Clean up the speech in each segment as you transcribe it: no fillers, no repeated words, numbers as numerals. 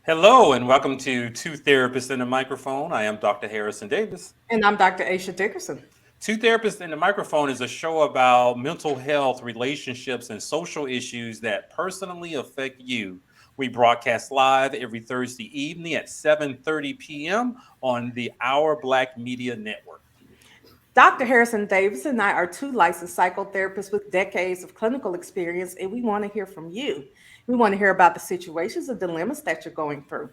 Hello and welcome to Two Therapists in the Microphone. I am Dr. Harrison Davis. And I'm Dr. Aisha Dickerson. Two Therapists in the Microphone is a show about mental health, relationships, and social issues that personally affect you. We broadcast live every Thursday evening at 7:30 p.m. on the Our Black Media Network. Dr. Harrison Davis and I are two licensed psychotherapists with decades of clinical experience, and we want to hear from you. We want to hear about the situations and dilemmas that you're going through.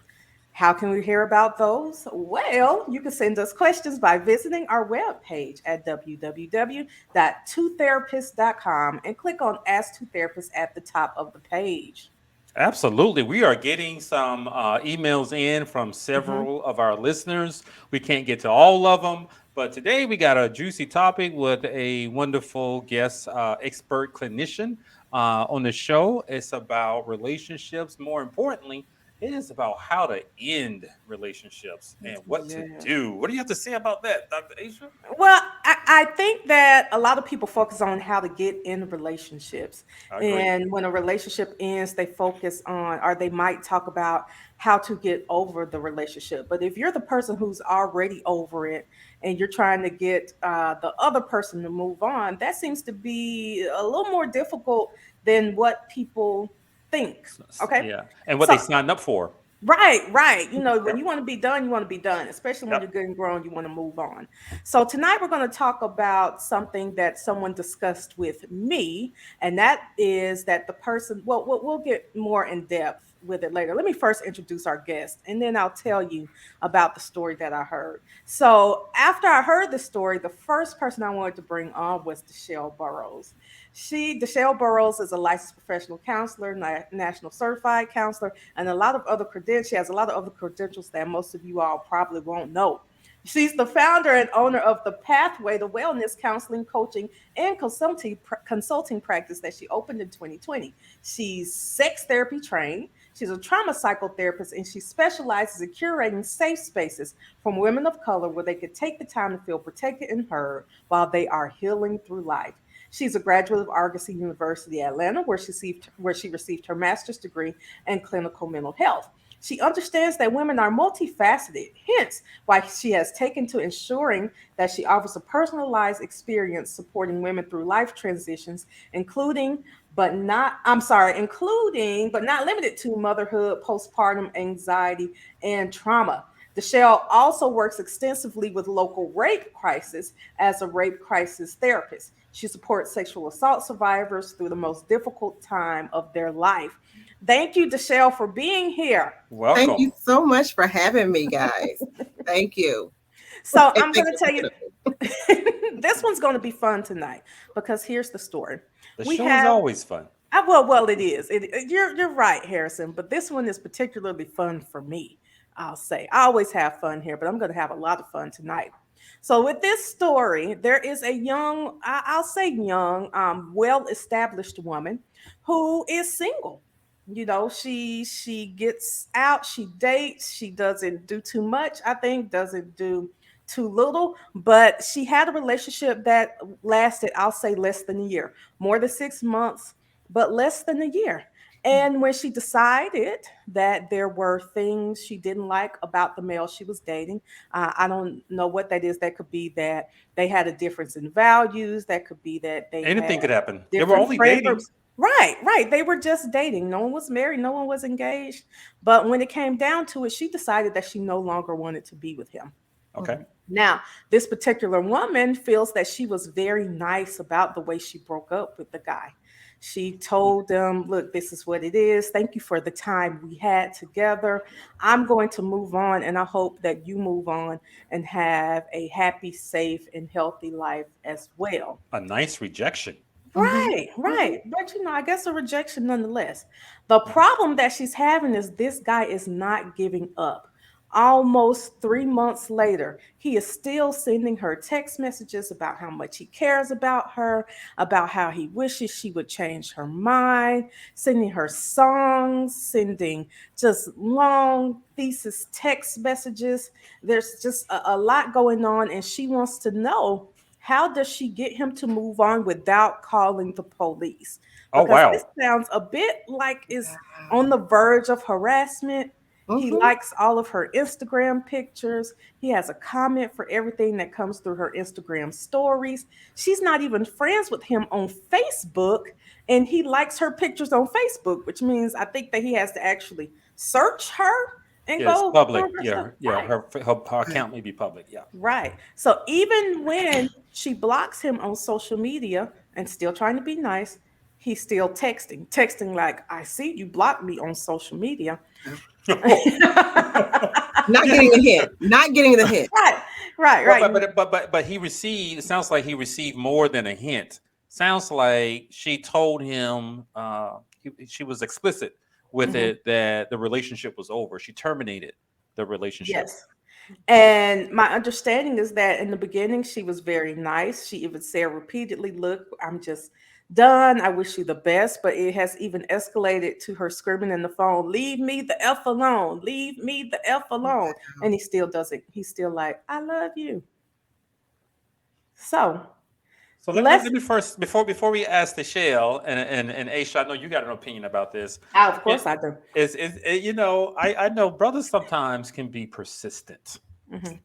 How can we hear about those? Well, you can send us questions by visiting our webpage at www.twotherapist.com and click on Ask Two Therapists at the top of the page. Absolutely. We are getting some emails in from Mhm. several of our listeners. We can't get to all of them, but today we got a juicy topic with a wonderful guest expert clinician on the show. It's about relationships. More importantly, it is about how to end relationships and what to Yeah. do. What do you have to say about that, Dr. Aisha? Well, I think that a lot of people focus on how to get in relationships. I agree. And when a relationship ends, they focus on, or they might talk about how to get over the relationship. But if you're the person who's already over it and you're trying to get the other person to move on, that seems to be a little more difficult than what people think. Okay. Yeah. And what they So signed up for. right, right. You know, when Yep. you want to be done, you want to be done, especially when you're Yep. good and grown, you want to move on. So tonight we're going to talk about something that someone discussed with me, and that is that the person, well, we'll get more in depth with it later. Let me first introduce our guest, and then I'll tell you about the story that I heard. So after I heard the story, the first person I wanted to bring on was DeShelle Burrowes. DeShelle Burrowes, is a licensed professional counselor, national certified counselor, and a lot of other credentials. She has a lot of other credentials that most of you all probably won't know. She's the founder and owner of the Pathway to Wellness Counseling, Coaching, and Consulting practice that she opened in 2020. She's sex therapy trained. She's a trauma psychotherapist, and she specializes in curating safe spaces from women of color where they could take the time to feel protected and heard while they are healing through life. She's a graduate of Argosy University, Atlanta, where she received her master's degree in clinical mental health. She understands that women are multifaceted, hence why she has taken to ensuring that she offers a personalized experience supporting women through life transitions, including but not limited to motherhood, postpartum anxiety, and trauma. DeShelle also works extensively with local rape crisis as a rape crisis therapist. She supports sexual assault survivors through the most difficult time of their life. Thank you, DeShelle, for being here. Thank Welcome. you so much for having me, guys. Thank you. So And I'm thank going to you tell for you, thinking this one's going to be fun tonight because here's the story. The We show is have, always fun. well, it is. You're right, Harrison, but this one is particularly fun for me. I'll say I always have fun here, but I'm going to have a lot of fun tonight. So with this story, there is a young, I'll say young, well-established woman who is single. You know, she gets out, she dates, she doesn't do too much, I think, doesn't do too little, but she had a relationship that lasted, I'll say, less than a year, more than 6 months, but less than a year. And when she decided that there were things she didn't like about the male she was dating, I don't know what that is. That could be that they had a difference in values. That could be that they had Anything could happen. They were different only friend dating. groups. Right, right. They were just dating. No one was married. No one was engaged. But when it came down to it, she decided that she no longer wanted to be with him. Okay. Now, this particular woman feels that she was very nice about the way she broke up with the guy. She told them, look, this is what it is. Thank you for the time we had together. I'm going to move on, and I hope that you move on and have a happy, safe, and healthy life as well. A nice rejection. hmm Right, hmm right. But I guess a rejection nonetheless. The problem that she's having is this guy is not giving up. Almost 3 months later, he is still sending her text messages about how much he cares about her, about how he wishes she would change her mind, sending her songs, sending just long thesis text messages. There's just a lot going on, and she wants to know, how does she get him to move on without calling the police? Oh Because wow. this sounds a bit like is on Wow. the verge of harassment. He Mm-hmm. likes all of her Instagram pictures. He has a comment for everything that comes through her Instagram stories. She's not even friends with him on Facebook, and he likes her pictures on Facebook, which means I think that he has to actually search her and Yeah, it's go public. on her stuff. Yeah, yeah. Right. Her Right. account may be public. Yeah. Right. So even when she blocks him on social media and still trying to be nice, he's still texting like, I see you blocked me on social media. Not Yeah. getting the hint. Not getting the hint. Right, right, Well, right. but he received. It sounds like he received more than a hint. Sounds like she told him. She was explicit with Mhm. it that the relationship was over. She terminated the relationship. Yes. And my understanding is that in the beginning, she was very nice. She even said repeatedly, look, I'm just done. I wish you the best. But it has even escalated to her screaming in the phone, leave me the F alone. Leave me the F alone. And he still doesn't. He's still like, I love you. So So let's, let me first before we ask the Shell and Aisha, I know you got an opinion about this. of It, course I do. you know, I know brothers sometimes can be persistent, Mhm.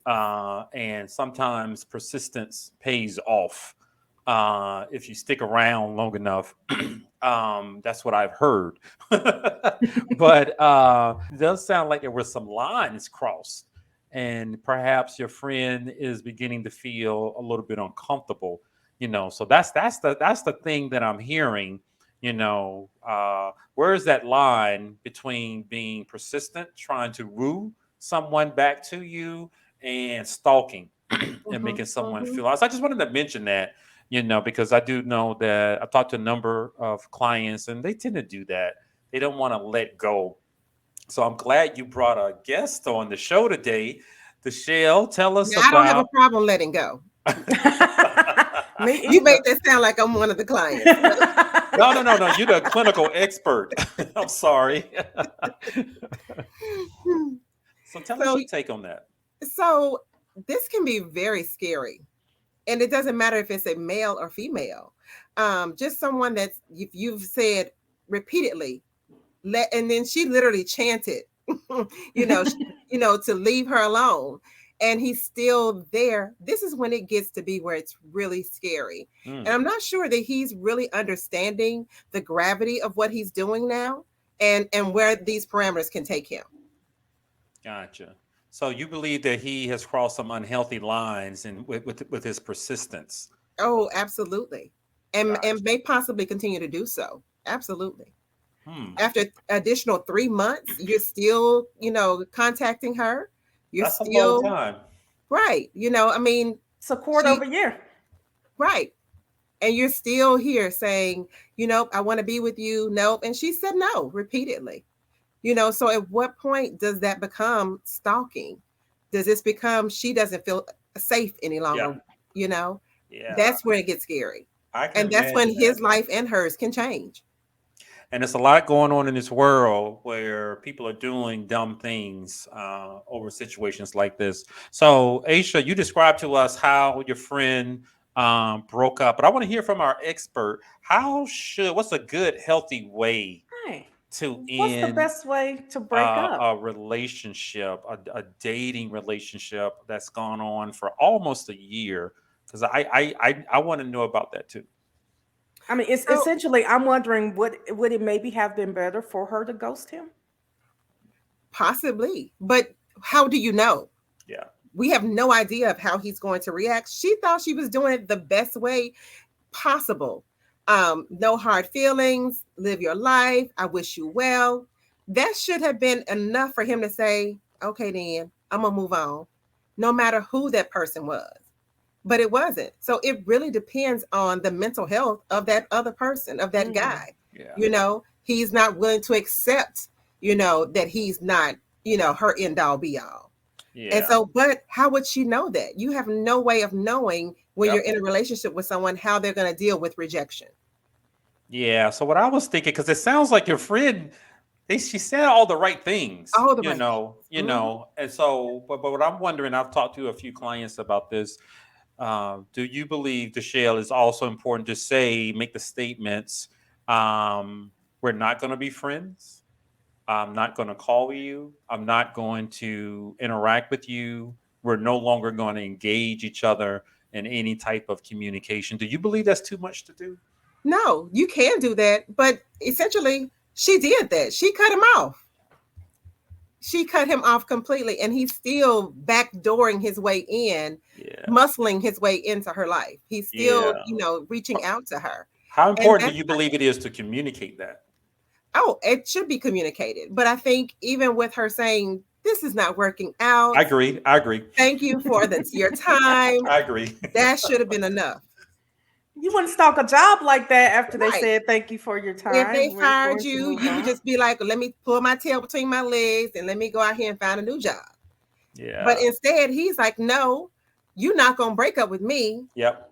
and sometimes persistence pays off if you stick around long enough. That's what I've heard. But it does sound like there were some lines crossed, and perhaps your friend is beginning to feel a little bit uncomfortable. You know, so that's the thing that I'm hearing. You know, where is that line between being persistent, trying to woo someone back to you, and stalking and Mhm, making someone mhm. feel lost? I just wanted to mention that, you know, because I do know that I've talked to a number of clients and they tend to do that. They don't want to let go. So I'm glad you brought a guest on the show today. DeShelle, tell us Now, I don't have a about. problem letting go. Me You made either. that sound like I'm one of the clients. No. You're the clinical expert. I'm sorry. So tell us So, your take on that. so this can be very scary, and it doesn't matter if it's a male or female. Just someone that's you've said repeatedly, and then she literally chanted, you know, to leave her alone, and he's still there. This is when it gets to be where it's really scary, and Mm, I'm not sure that he's really understanding the gravity of what he's doing now, and where these parameters can take him. gotcha. So you believe that he has crossed some unhealthy lines and with his persistence. Oh, absolutely, and Gotcha. may possibly continue to do so. Absolutely. Hmm. After additional 3 months, you're still, contacting her. You're That's a long still time. right. I mean, It's a quarter of she a year. right. And you're still here saying, I want to be with you. Nope. And she said no repeatedly. So at what point does that become stalking? Does this become she doesn't feel safe any Yeah. longer? You know, Yeah. that's where it gets scary. I can And that's when imagine his that. life and hers can change. And there's a lot going on in this world where people are doing dumb things over situations like this. So, Aisha, you described to us how your friend broke up, but I want to hear from our expert. What's a good, healthy way Right. to What's the end best way to break up? a relationship, a dating relationship that's gone on for almost a year? Because I want to know about that too. I mean, it's So essentially, I'm wondering, would it maybe have been better for her to ghost him? possibly, but how do you know? Yeah. We have no idea of how he's going to react. She thought she was doing it the best way possible. No hard feelings, live your life. I wish you well. That should have been enough for him to say, okay, then I'm going to move on, no matter who that person was. But it wasn't. So it really depends on the mental health of that other person, of that Mm. guy. Yeah. He's not willing to accept, that he's not, her end all be all. And Yeah. so, but how would she know that? You have no way of knowing when you're Yep. in a relationship with someone how they're going to deal with rejection. Yeah. So what I was thinking, because it sounds like your friend, she said all the right things, All the right things. Mhm. and so, but what I'm wondering, I've talked to a few clients about this. Do you believe, DeShelle, is also important to say, make the statements, we're not going to be friends? I'm not going to call you. I'm not going to interact with you. We're no longer going to engage each other in any type of communication. Do you believe that's too much to do? No, you can do that, but essentially she did that. She cut him off. She cut him off completely, and he's still backdooring his way in, Yeah. muscling his way into her life. He's still, Yeah. reaching out to her. How And important do that's, you believe it is to communicate that? oh, it should be communicated. But I think even with her saying, this is not working I out, agree. I agree. thank you for your time, I agree. that should have been enough. You wouldn't stalk a job like that after they Right. said thank you for your If time. they We're fired going to you, move you would on. just be like, let me pull my tail between my legs and let me go out here and find a new job. But Yeah. instead, he's like, no, you're not going to break up with me. Yep.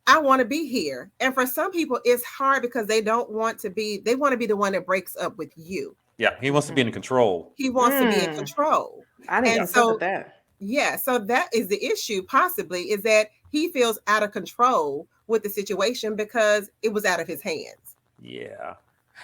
I want to be here. And for some people, it's hard because they want to be the one that breaks up with you. Yeah. He wants to be in control. He wants to be in Mm, control. I didn't And consider so, that. yeah, so that is the issue possibly, is that he feels out of control with the situation because it was out of his hands. Yeah.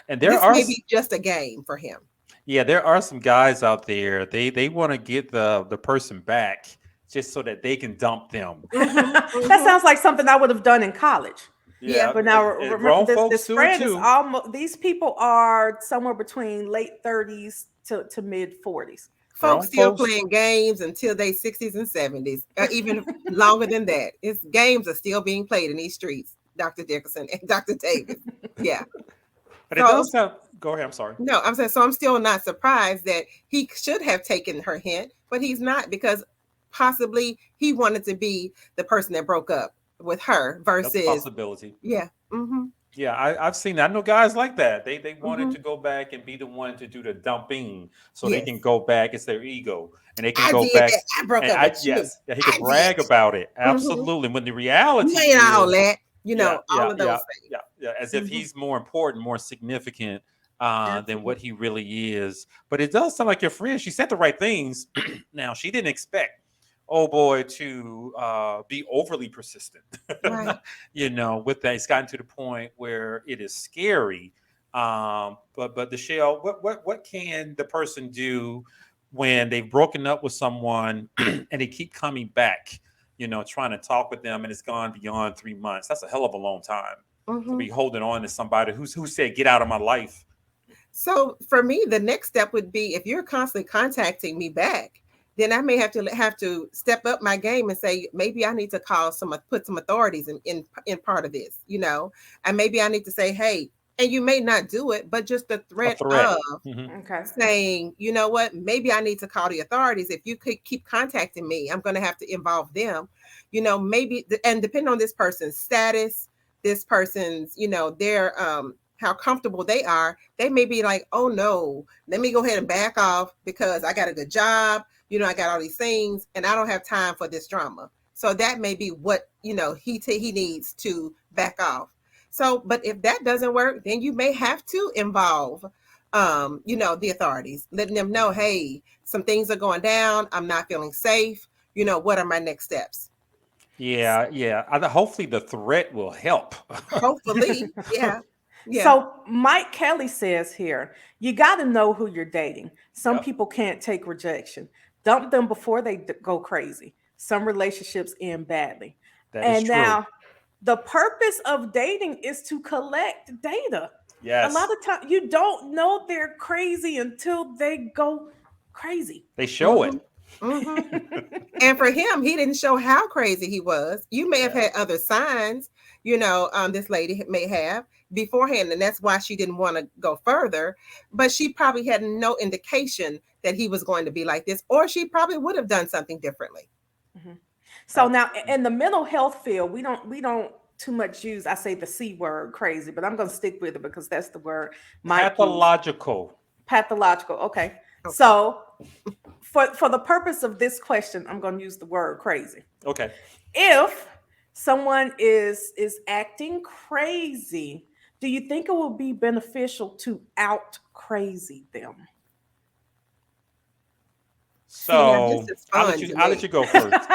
And This may be just a game for him. there are some guys out there. They want to get the person back just so that they can dump them. That sounds like something I would have done in college. Yeah. But now and remember, grown this folks do it friend is too. almost. These people are somewhere between late 30s to mid 40s. Grown Folks still folks. playing games until they 60s and 70s, or even longer than that. It's games are still being played in these streets, Dr. Dickerson and Dr. Davis. Yeah. But it So does sound. Go ahead. I'm sorry. no, I'm saying, so I'm still not surprised that he should have taken her hint, but he's not, because possibly he wanted to be the person that broke up with her That's a versus, possibility. yeah. Mm-hmm. Yeah, I've seen that. I know guys like that. They wanted Mm-hmm. to go back and be the one to do the dumping, so they Yes. can go back. It's their ego, and they can I go did back. that. I broke And up with you. yeah, he could I brag did. about it. Mm-hmm. Absolutely. When the You reality ain't all is, that, yeah, all yeah, of yeah, those things. yeah. As if Mm-hmm. he's more important, more significant than what Absolutely. he really is. But it does sound like your friend. She said the right things. Now she didn't expect oh boy to be overly persistent. Right. With that, it's gotten to the point where it is scary. But DeShelle, what can the person do when they've broken up with someone and they keep coming back? Trying to talk with them, and it's gone beyond 3 months. That's a hell of a long time to Mm-hmm. be holding on to somebody who said, "Get out of my life." So for me, the next step would be, if you're constantly contacting me back, then I may have to step up my game and say, maybe I need to put some authorities in part of this, and maybe I need to say, hey, and you may not do it, but just the A threat threat. of Hmm. Okay. saying, you know what, maybe I need to call the authorities. If you could keep contacting me, I'm going to have to involve them, maybe, and depending on this person's status, this person's, their, how comfortable they are, they may be like, oh no, let me go ahead and back off because I got a good job, I got all these things and I don't have time for this drama. So that may be what, he needs to back off. So, but if that doesn't work, then you may have to involve, the authorities, letting them know, hey, some things are going down. I'm not feeling safe. What are my next steps? Yeah, yeah. Hopefully, the threat will help. Hopefully, yeah, yeah, So Mike Kelly says here, you got to know who you're dating. Some Yep, people can't take rejection. Dump them before they go crazy. Some relationships end badly. that is And true. now the purpose of dating is to collect data. A lot Yes, of times you don't know they're crazy until they go crazy. they show mm-hmm, it. mm-hmm. And for him, he didn't show how crazy he was. You may have Yeah, had other signs, this lady may have beforehand, and that's why she didn't want to go further. But she probably had no indication that he was going to be like this, or she probably would have done something differently. Mhm. So now absolutely. in the mental health field, we don't too much use, I say the C word, crazy, but I'm going to stick with it because that's the word Mike used. Pathological. Pathological. Okay. Okay. So for the purpose of this question, I'm going to use the word crazy. Okay. If someone is acting crazy, do you think it would be beneficial to out crazy them? See, now this So is I'll let fun you. to I'll let me. you go first.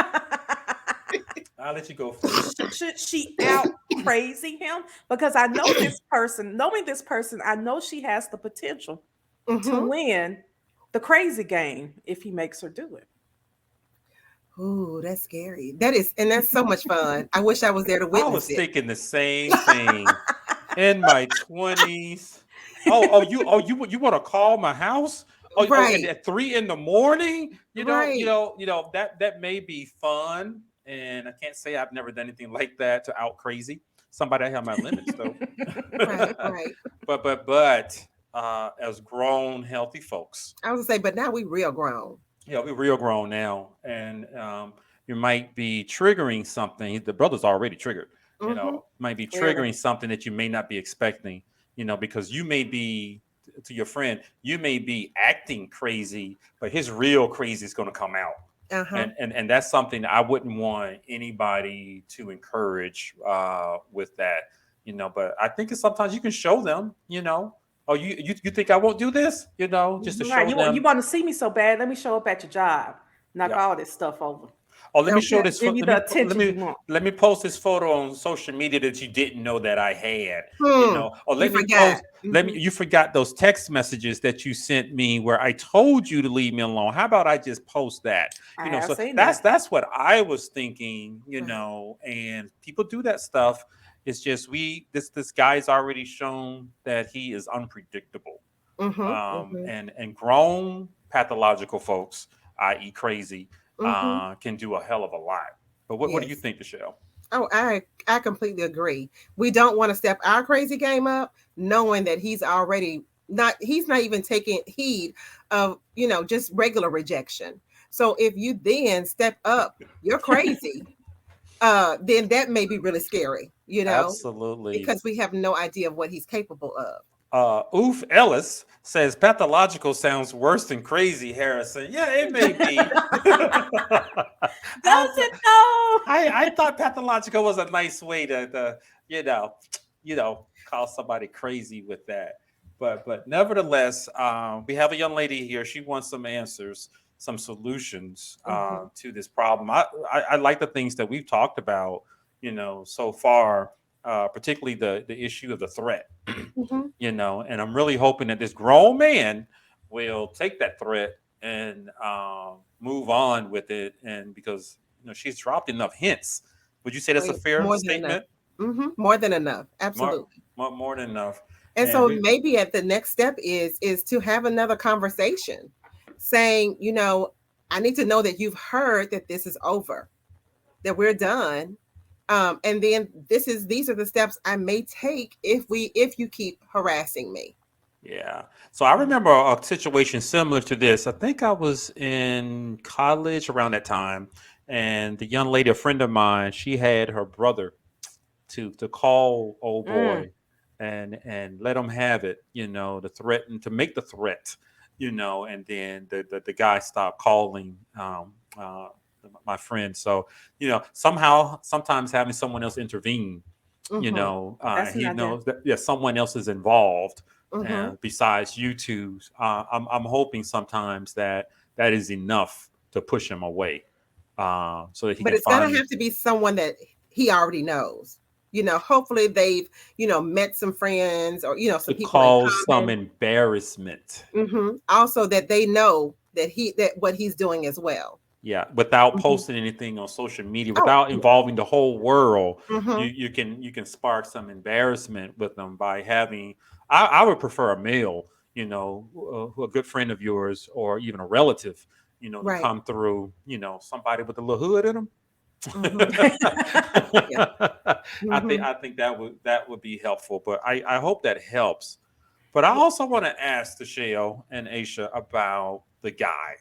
I'll let you go first. Should she out crazy him? Because I know this person, knowing this person, I know she has the potential. to Mm-hmm. win the crazy game if he makes her do it. Ooh, that's scary. That is, and that's so much fun. I wish I was there to I witness was it. thinking the same thing in my 20s. You want to call my house? And Right, at 3 in the morning, right. that may be fun. And I can't say I've never done anything like that to out crazy somebody. I have my limits though. Right, right. But as grown, healthy folks, I was gonna say, but now we real grown. we're real grown now, and you might be triggering something. The brother's already triggered. Mm-hmm. Might be Clearly. triggering something that you may not be expecting. Because you may be to your friend, you may be acting crazy, but his real crazy is going to come out. Uh-huh. And that's something I wouldn't want anybody to encourage with that. But I think it's sometimes you can show them. Oh, you think I won't do this? Just to Right. show You them. want to see me so bad? Let me show up at your job, knock Yeah. all this stuff over, Oh, let me show Okay. this. give you Let the me let attention you me want. let me post this photo on social media that you didn't know that I had. Hmm. Or You let me forgot. post. Let Mm-hmm. me. You forgot those text messages that you sent me where I told you to leave me alone. How about I just post that? I have So seen that's that. that's what I was thinking. Right. And people do that stuff. It's just this guy's already shown that he is unpredictable. Mm-hmm. Mm-hmm. And grown pathological folks, i.e., crazy, Mm-hmm. can do a hell of a lot. But what do you Yes. think, Michelle? Oh, I completely agree. We don't want to step our crazy game up, knowing that he's not even taking heed of, just regular rejection. So if you then step up, you're crazy, then that may be really scary, Absolutely. because we have no idea of what he's capable of. Oof Ellis says pathological sounds worse than crazy, Harrison. Yeah, it may be. Does it though? I thought pathological was a nice way to you know call somebody crazy with that. But nevertheless, we have a young lady here. She wants some answers, some solutions Hmm. to this problem. I like the things that we've talked about, so far, particularly the issue of the threat. Hmm. And I'm really hoping that this grown man will take that threat and move on with it. And because she's dropped enough hints, would you say that's a fair More than enough. statement? More than enough. More, Absolutely. more than enough. And And so maybe at the next step is to have another conversation, saying, I need to know that you've heard that this is over, that we're done. And then these are the steps I may take if you keep harassing me. yeah, so I remember a situation similar to this. I think I was in college around that time, and the young lady, a friend of mine, she had her brother to call old Mm, boy and let him have it, to threaten to make the threat, and then the guy stopped calling my friend. So, somehow sometimes having someone else intervene, Mm-hmm. that's an he idea. knows that someone else is involved Mm-hmm. besides you two. I'm hoping sometimes that is enough to push him away, so that he But can it's gonna find have to be someone that he already knows. Hopefully they've, met some friends, or, some to people in cause some common. embarrassment. Also that they know that what he's doing as well. Yeah, without Hmm. posting anything on social media, Oh, without involving the whole world, you hmm. you can spark some embarrassment with them by having. I would prefer a male, who a good friend of yours or even a relative, to Right. come through, somebody with a little hood in them. Hmm. Yeah. Hmm. I think that would be helpful, but I hope that helps. But I also want to ask DeShelle and Aisha about the guy.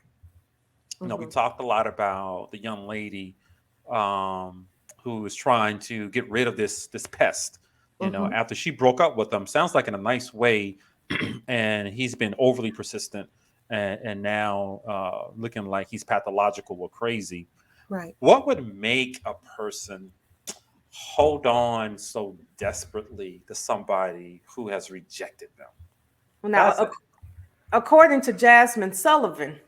We Hmm. talked a lot about the young lady who is trying to get rid of this pest. Hmm. After she broke up with him, sounds like in a nice way, and he's been overly persistent, and now looking like he's pathological or crazy. Right. What would make a person hold on so desperately to somebody who has rejected them? Well, now, That's it. according to Jasmine Sullivan,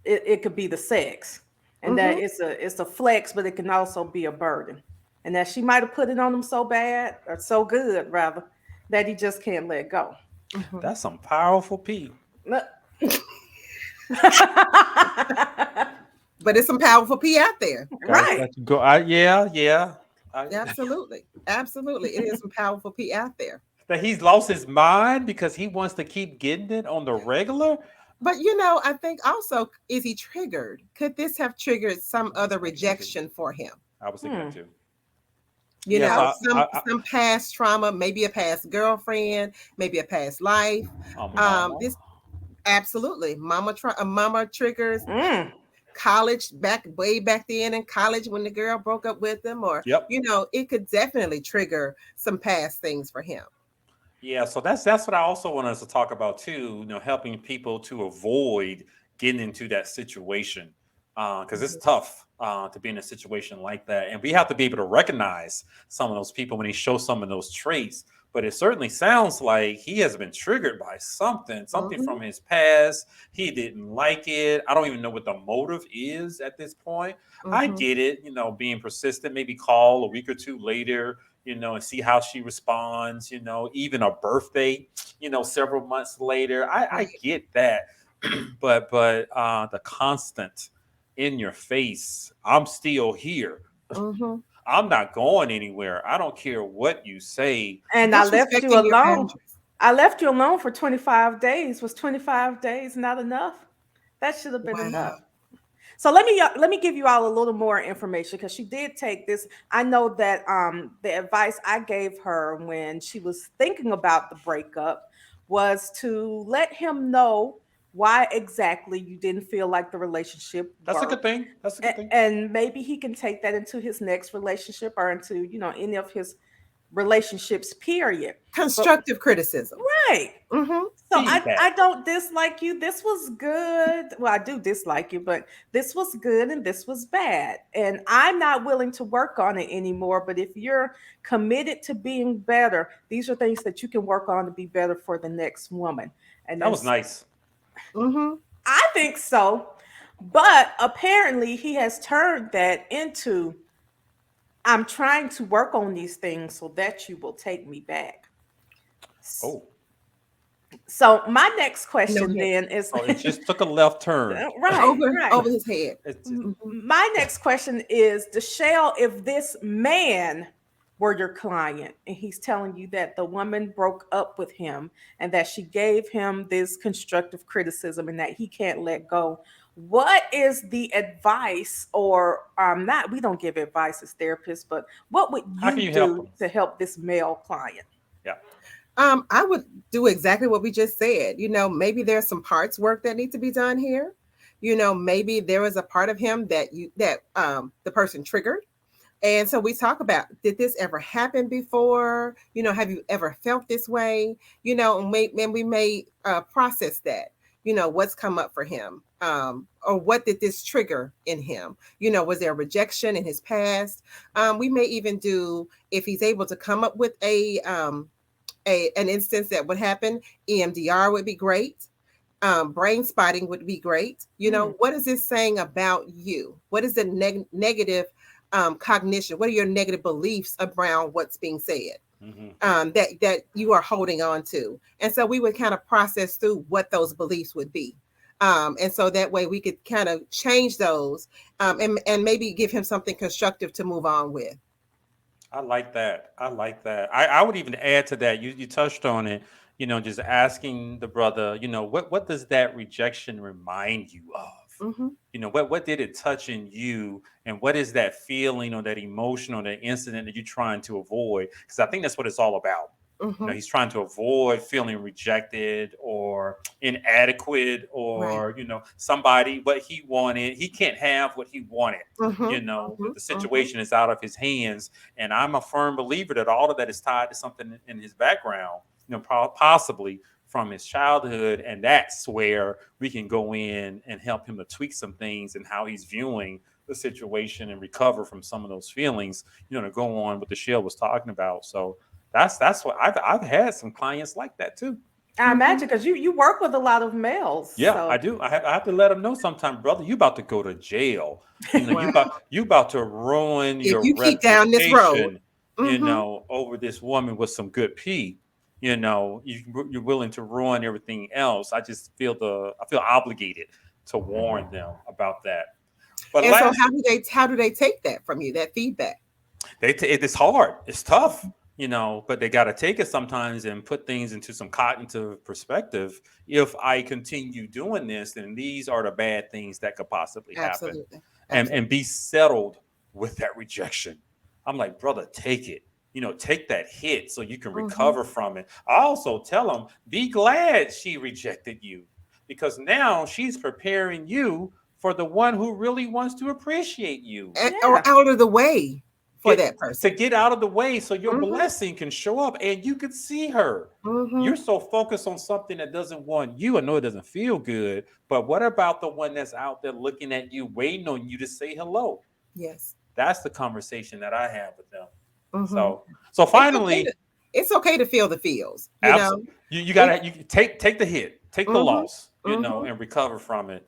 it could be the sex, and that Hmm. it's a flex, but it can also be a burden, and that she might have put it on him so bad or so good rather that he just can't let go. Hmm. That's some powerful Pete. But it's some powerful pee out there. Right. Got to go. Yeah. Absolutely. Absolutely. It is some powerful pee out there. That he's lost his mind because he wants to keep getting it on the regular. But I think also, is he triggered? Could this have triggered some I was other thinking that too. rejection for him? I was thinking that Hmm. too. Yes, Some past trauma, maybe a past girlfriend, maybe a past life. mama. This absolutely mama triggers, Mm. college, back way back then in college when the girl broke up with him, or Yep. it could definitely trigger some past things for him. Yeah, so that's what I also want us to talk about too. Helping people to avoid getting into that situation because it's Mhm. tough to be in a situation like that, and we have to be able to recognize some of those people when they show some of those traits. But it certainly sounds like he has been triggered by something Mhm. from his past. He didn't like it. I don't even know what the motive is at this point. I Mhm. get it, being persistent. Maybe call a week or two later and see how she responds, even a birthday, several months later. I Right. get that. but the constant in your face, I'm still here. Mhm. I'm not going anywhere. I don't care what you say. And I left you Disrespecting your alone. boundaries. I left you alone for 25 days. Was 25 days not enough? That should have been Wow. enough. So let me give you all a little more information because she did take this. I know that the advice I gave her when she was thinking about the breakup was to let him know why exactly you didn't feel like the relationship That's a good worked. thing. That's a good thing. And maybe he can take that into his next relationship or into, any of his relationships, period. But Constructive criticism. right. Mhm. So I Feedback. I don't dislike you. This was good. Well, I do dislike you, but this was good and this was bad. And I'm not willing to work on it anymore, but if you're committed to being better, these are things that you can work on to be better for the next woman. And That was that's nice. Mhm. I think so. But apparently he has turned that into I'm trying to work on these things so that you will take me back. Oh, So my next No question hint. then is so it just took a left turn. right, Over right. over his head. It's just, Mhm. My next question is, DeShelle, if this man were your client and he's telling you that the woman broke up with him and that she gave him this constructive criticism and that he can't let go, what is the advice or not, we don't give advice as therapists, but what would how can you you help do them? to help this male client? Yeah. I would do exactly what we just said. Maybe there's some parts work that need to be done here. Maybe there is a part of him that the person triggered. And so we talk about, did this ever happen before? Have you ever felt this way? And we may process that. What's come up for him, or what did this trigger in him? Was there rejection in his past? We may even do, if he's able to come up with an instance that would happen. EMDR would be great. Brain spotting would be great. Mm, What is this saying about you? What is the negative cognition? What are your negative beliefs around what's being said? Hmm. That you are holding on to. And so we would kind of process through what those beliefs would be. And so that way we could kind of change those, and maybe give him something constructive to move on with. I like that. I like that. I would even add to that. You touched on it. Just asking the brother. What does that rejection remind you of? Hmm. What did it touch in you, and what is that feeling or that emotion or that incident that you're trying to avoid? Because I think that's what it's all about. Hmm. He's trying to avoid feeling rejected or inadequate, Right. or somebody what he wanted. He can't have what he wanted. Hmm. The Hmm. Hmm. situation is out of his hands, and I'm a firm believer that all of that is tied to something in his background. Possibly from his childhood, and that's where we can go in and help him to tweak some things and how he's viewing the situation and recover from some of those feelings. To go on what the Shell was talking about. So that's what I've had some clients like that too. I Hmm. imagine because you work with a lot of males, Yeah, I so do. I have to let them know sometime, brother. You about to go to jail. Wow. You about to ruin If your you keep down this road. reputation. Hmm. Over this woman with some good pee. you're willing to ruin everything else. I feel obligated to warn them about that. But And so last, how do they take that from you, that feedback? it's hard, it's tough, but they got to take it sometimes and put things into some cognitive perspective. If I continue doing this, then these are the bad things that could possibly happen, Absolutely. and be settled with that rejection. I'm like, brother, take it. Take that hit so you can recover from it. I also tell them, be glad she rejected you, because now she's preparing you for the one who really wants to appreciate you. Or out of the way for that person. To get out of the way so your blessing can show up and you can see her. You're so focused on something that doesn't want you. I know it doesn't feel good, but what about the one that's out there looking at you, waiting on you to say hello? Yes. That's the conversation that I have with them. So finally, it's okay to feel the feels. You gotta take the hit, take the loss, and recover from it.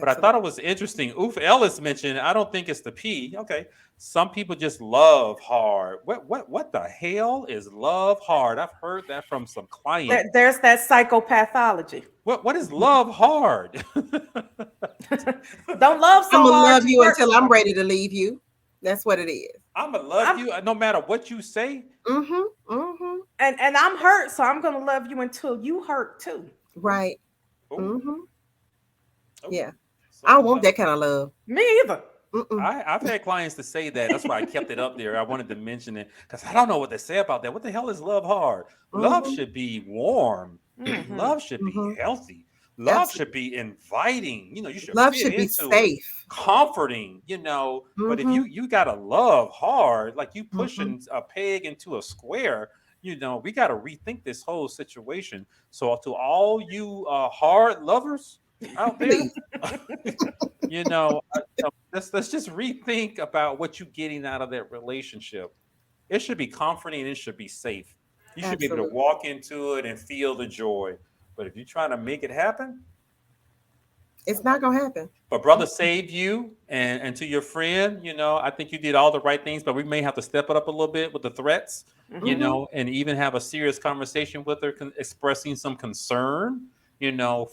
But I thought it was interesting. Oof Ellis mentioned, I don't think it's the P. Okay. Some people just love hard. What the hell is love hard? I've heard that from some clients. There's that psychopathology. What is love hard? Don't love so I'm gonna hard love you until I'm ready to leave you. That's what it is. I'm gonna love you no matter what you say. And I'm hurt, so I'm gonna love you until you hurt too. Right. Yeah. I don't want that kind of love. Me either. I've had clients to say that. That's why I kept it up there. I wanted to mention it because I don't know what they say about that. What the hell is love hard? Love should be warm. Love should be healthy. Love should be inviting. You should love should be safe, comforting. But if you gotta love hard, like you pushing a peg into a square, we got to rethink this whole situation. So to all you hard lovers out there, let's just rethink about what you're getting out of that relationship. It should be comforting. It should be safe. You should be able to walk into it and feel the joy. But if you're trying to make it happen, it's not gonna happen. But brother, save you and to your friend, I think you did all the right things, but we may have to step it up a little bit with the threats, and even have a serious conversation with her, expressing some concern,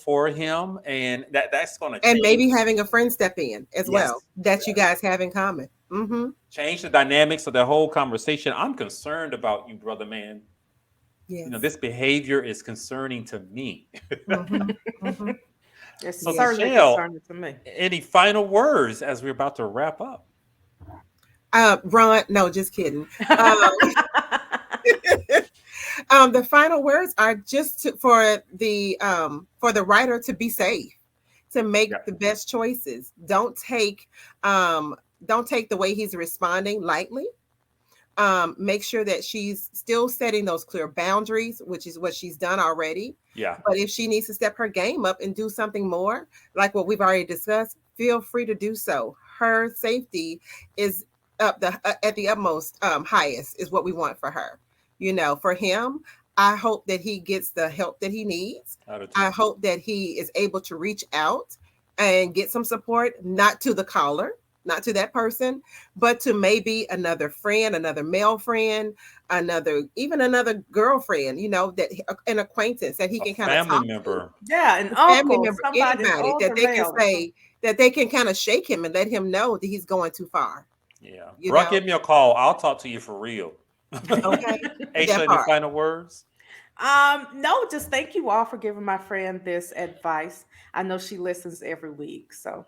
for him, and that's going to change. And maybe having a friend step in as well that you guys have in common. Change the dynamics of the whole conversation. I'm concerned about you, brother, man. Yes. This behavior is concerning to me. It's So, certainly DeShelle, concerning to me. any final words as we're about to wrap up? Ron, no, just kidding. The final words are just for the writer to be safe, to make the best choices. Don't take the way he's responding lightly. Make sure that she's still setting those clear boundaries, which is what she's done already. Yeah. But if she needs to step her game up and do something more, like what we've already discussed, feel free to do so. Her safety is at the utmost highest is what we want for her. For him, I hope that he gets the help that he needs. I hope that he is able to reach out and get some support, not to the caller, not to that person, but to maybe another friend, another male friend, even another girlfriend, that an acquaintance that he can kind of family member. Yeah, an family uncle, member, somebody anybody that they can say, that they can kind of shake him and let him know that he's going too far. Yeah. Bro, give me a call. I'll talk to you for real. Okay. Aisha, any final words? No, just thank you all for giving my friend this advice. I know she listens every week, so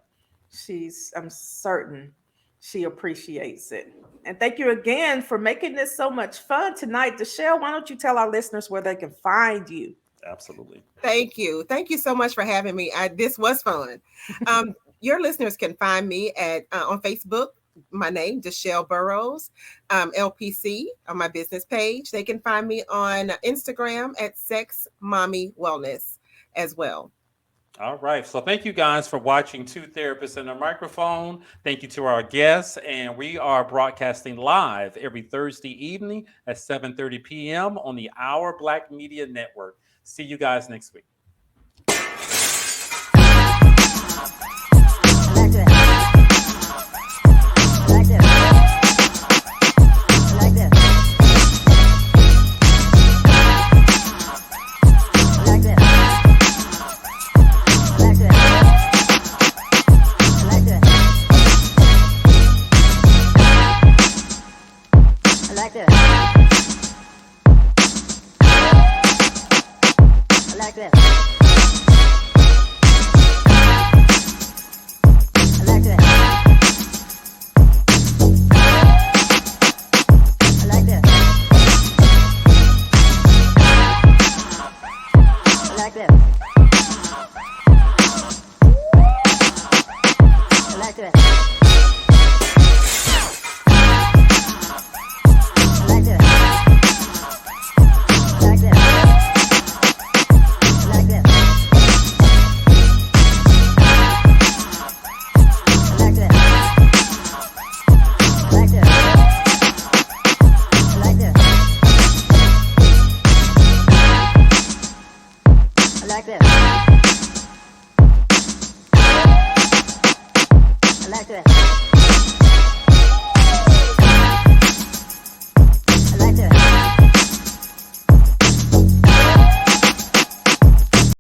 I'm certain she appreciates it. And thank you again for making this so much fun tonight. DeShelle, why don't you tell our listeners where they can find you? Absolutely. Thank you. Thank you so much for having me. This was fun. Your listeners can find me on Facebook. My name, DeShelle Burrowes, LPC, on my business page. They can find me on Instagram at Sex Mommy Wellness as well. All right. So thank you guys for watching Two Therapists and a Microphone. Thank you to our guests. And we are broadcasting live every Thursday evening at 7:30 p.m. on the Our Black Media Network. See you guys next week. like this. I like this. I like this. I like this. I like this. Like this. I like this.